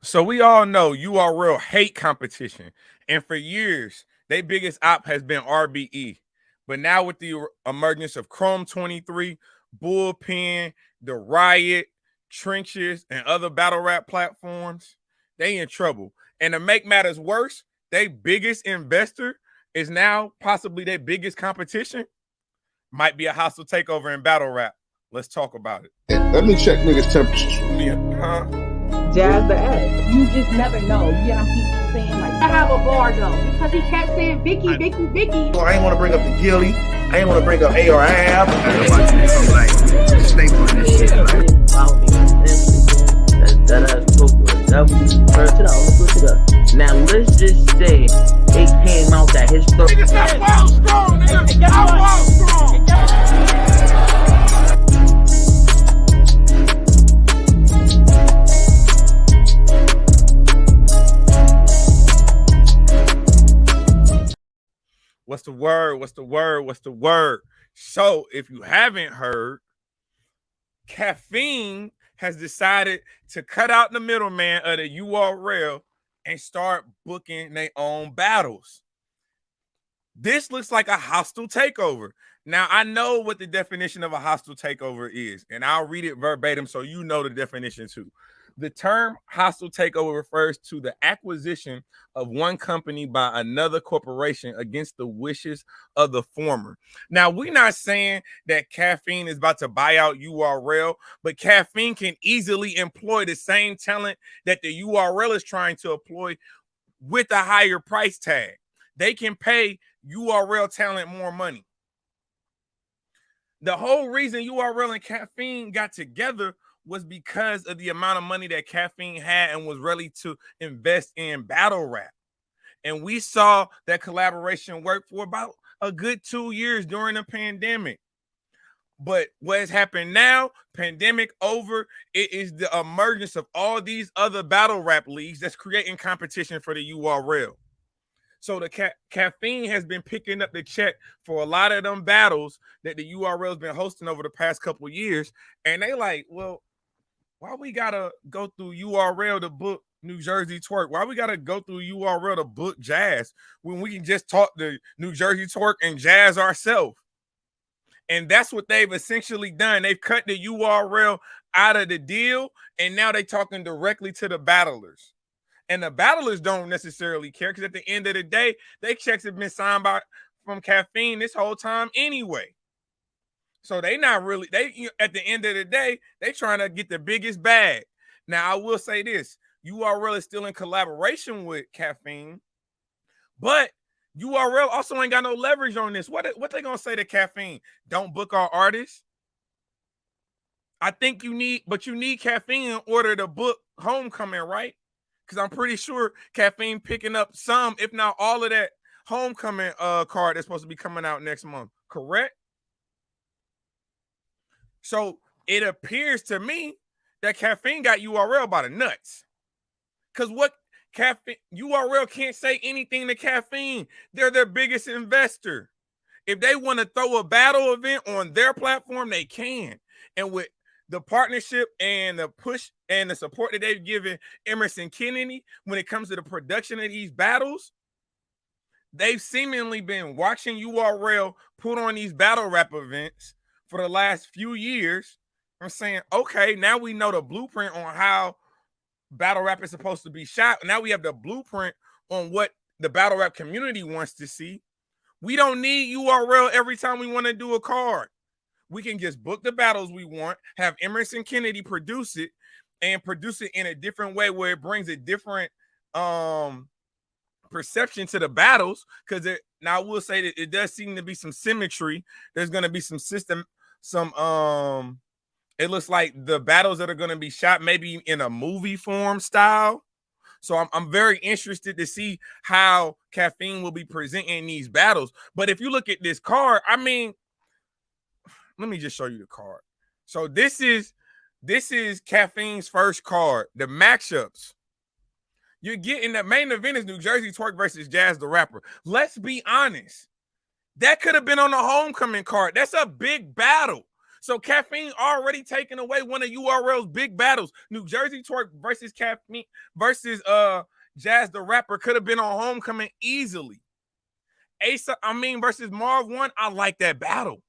So we all know URL hate competition, and for years, their biggest op has been RBE. But now with the emergence of Chrome 23, Bullpen, the Riot, Trenches, and other battle rap platforms, they in trouble. And to make matters worse, their biggest investor is now possibly their biggest competition. Might be a hostile takeover in battle rap. Let's talk about it. Let me check niggas' temperatures. Jazz the ass. You just never know. You know, keep saying like, I have a bar though, because he kept saying Vicky. I ain't want to bring up the Gilly. I ain't want to bring up ARAB. Stay on this shit. Now let's just say it came out that his story. Nigga, stop wall strong, nigga. I wall strong. What's the word? What's the word? What's the word? So, if you haven't heard, Caffeine has decided to cut out the middleman of the URL and start booking their own battles. This looks like a hostile takeover. Now, I know what the definition of a hostile takeover is, and I'll read it verbatim so you know the definition too. The term hostile takeover refers to the acquisition of one company by another corporation against the wishes of the former. Now, we're not saying that Caffeine is about to buy out URL, but Caffeine can easily employ the same talent that the URL is trying to employ with a higher price tag. They can pay URL talent more money. The whole reason URL and Caffeine got together was because of the amount of money that Caffeine had and was ready to invest in battle rap. And we saw that collaboration work for about a good 2 years during the pandemic. But what has happened now, pandemic over, it is the emergence of all these other battle rap leagues that's creating competition for the URL. So the Caffeine has been picking up the check for a lot of them battles that the URL has been hosting over the past couple of years. And they like, well, why we gotta go through URL to book New Jersey Twerk? Why we gotta go through URL to book Jazz when we can just talk to New Jersey Twerk and Jazz ourselves? And that's what they've essentially done. They've cut the URL out of the deal, and now they're talking directly to the battlers. And the battlers don't necessarily care because at the end of the day, their checks have been signed from Caffeine this whole time anyway. So they not really, at the end of the day, they trying to get the biggest bag. Now, I will say this, URL is still in collaboration with Caffeine, but URL also ain't got no leverage on this. What they gonna say to Caffeine? Don't book our artists? I think you need Caffeine in order to book Homecoming, right? Because I'm pretty sure Caffeine picking up some, if not all of that Homecoming card that's supposed to be coming out next month, correct? So it appears to me that Caffeine got URL by the nuts. Because what URL can't say anything to Caffeine. They're their biggest investor. If they want to throw a battle event on their platform, they can. And with the partnership and the push and the support that they've given Emerson Kennedy when it comes to the production of these battles, they've seemingly been watching URL put on these battle rap events for the last few years. I'm saying, okay, now we know the blueprint on how battle rap is supposed to be shot. Now we have the blueprint on what the battle rap community wants to see. We don't need URL every time we want to do a card. We can just book the battles we want, have Emerson Kennedy produce it, and produce it in a different way where it brings a different perception to the battles. Because now I will say that it does seem to be some symmetry. There's going to be some system, it looks like the battles that are going to be shot maybe in a movie form style. So I'm very interested to see how Caffeine will be presenting these battles. But if you look at this card, I mean, let me just show you the card. So this is Caffeine's first card, the matchups. You're getting the main event is New Jersey Twerk versus Jazz the Rapper. Let's be honest. That could have been on the Homecoming card. That's a big battle. So Caffeine already taken away one of URL's big battles. New Jersey Twerk versus Caffeine versus Jazz the Rapper could have been on Homecoming easily. Versus Marv 1, I like that battle.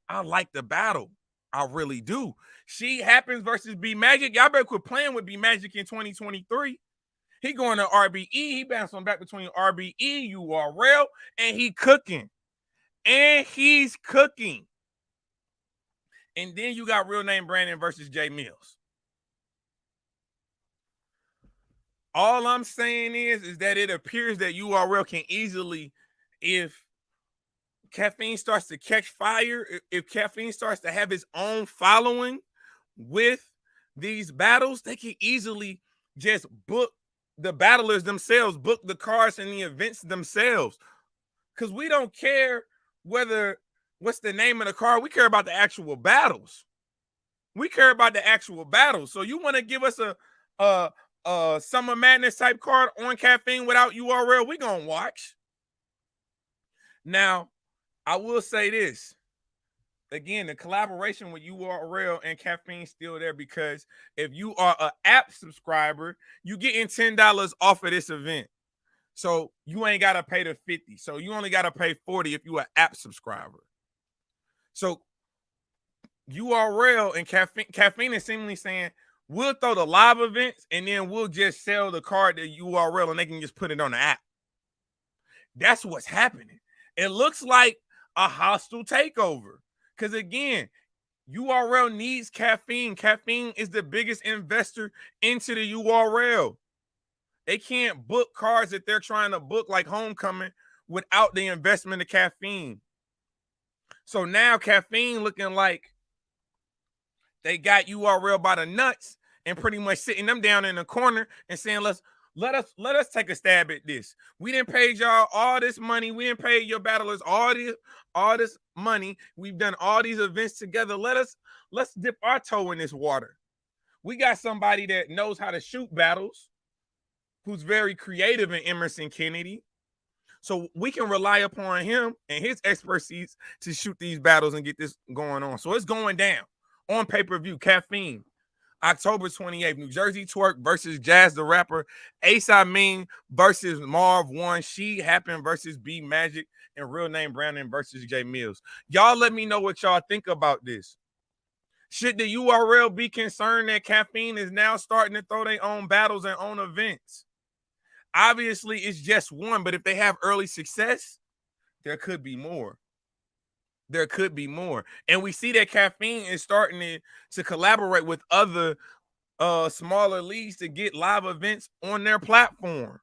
I like the battle. I really do. She Happens versus B Magic. Y'all better quit playing with B Magic in 2023. He going to RBE. He bouncing back between RBE, URL, and he cooking. And he's cooking. And then you got Real Name Brandon versus Jay Mills. All I'm saying is that it appears that URL can easily, if Caffeine starts to catch fire, if Caffeine starts to have his own following with these battles, they can easily just book the battlers themselves, book the cards and the events themselves. Because we don't care what's the name of the card. We care about the actual battles. We care about the actual battles. So you want to give us a Summer Madness type card on Caffeine without URL, we gonna watch. Now, I will say this. Again, the collaboration with URL and Caffeine still there, because if you are an app subscriber, you getting $10 off of this event. So you ain't got to pay the $50. So you only got to pay $40 if you an app subscriber. So URL and Caffeine is seemingly saying, we'll throw the live events and then we'll just sell the card to URL and they can just put it on the app. That's what's happening. It looks like a hostile takeover. Because again, URL needs Caffeine. Caffeine is the biggest investor into the URL. They can't book cards that they're trying to book like Homecoming without the investment of Caffeine. So now Caffeine looking like they got URL by the nuts and pretty much sitting them down in the corner and saying, let us take a stab at this. We didn't pay y'all all this money. We didn't pay your battlers all this money. We've done all these events together. Let's dip our toe in this water. We got somebody that knows how to shoot battles, who's very creative in Emerson Kennedy. So we can rely upon him and his expertise to shoot these battles and get this going on. So it's going down on pay-per-view. Caffeine, October 28th, New Jersey Twerk versus Jazz the Rapper, Ace Amin versus Marv 1, She Happen versus B Magic, and Real Name Brandon versus Jay Mills. Y'all let me know what y'all think about this. Should the URL be concerned that Caffeine is now starting to throw their own battles and own events? Obviously, it's just one, but if they have early success, there could be more. There could be more. And we see that Caffeine is starting to collaborate with other smaller leagues to get live events on their platform.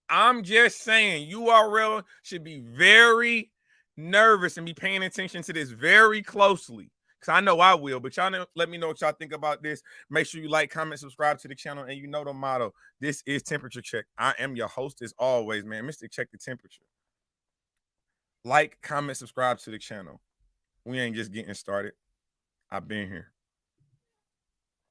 I'm just saying URL should be very nervous and be paying attention to this very closely, because I know I will. But y'all let me know what y'all think about this. Make sure you like, comment, subscribe to the channel, and you know the motto. This is Temperature Check. I am your host as always, man. Mr. Check the Temperature. Like, comment, subscribe to the channel. We ain't just getting started. I've been here.